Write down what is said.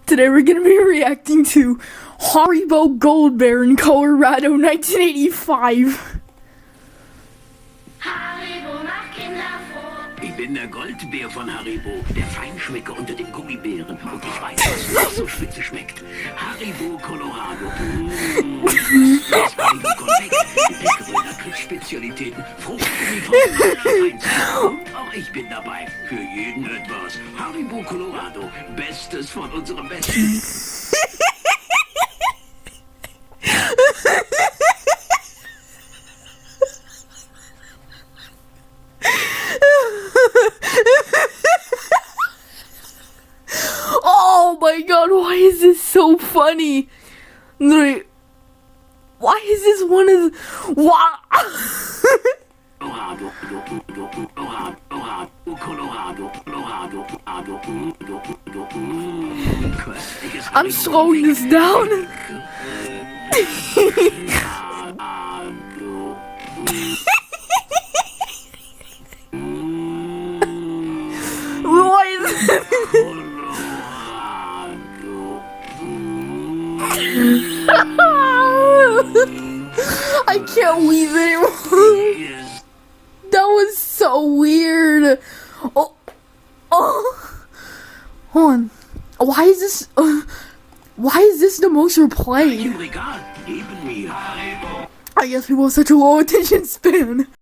Today we're gonna be reacting to Haribo Gold Bear in Colorado 1985. Ich bin der Goldbär von Haribo, der Feinschmecker unter den Gummibären. Und ich weiß, was noch so spitze schmeckt. Haribo Colorado. Das Haribo Konfekt. Leckere Lakritz-Spezialitäten. Fruchtgummi von allerfeinsten. Und auch ich bin dabei. Für jeden etwas. Haribo Colorado. Bestes von unserem Besten. Oh my god, why is this so funny? Why is this one of the... Why? I'm slowing this down. Why is this? I can't believe it anymore. That was so weird. Oh, hold on. Why is this the most we're playing? I guess people have such a low attention span.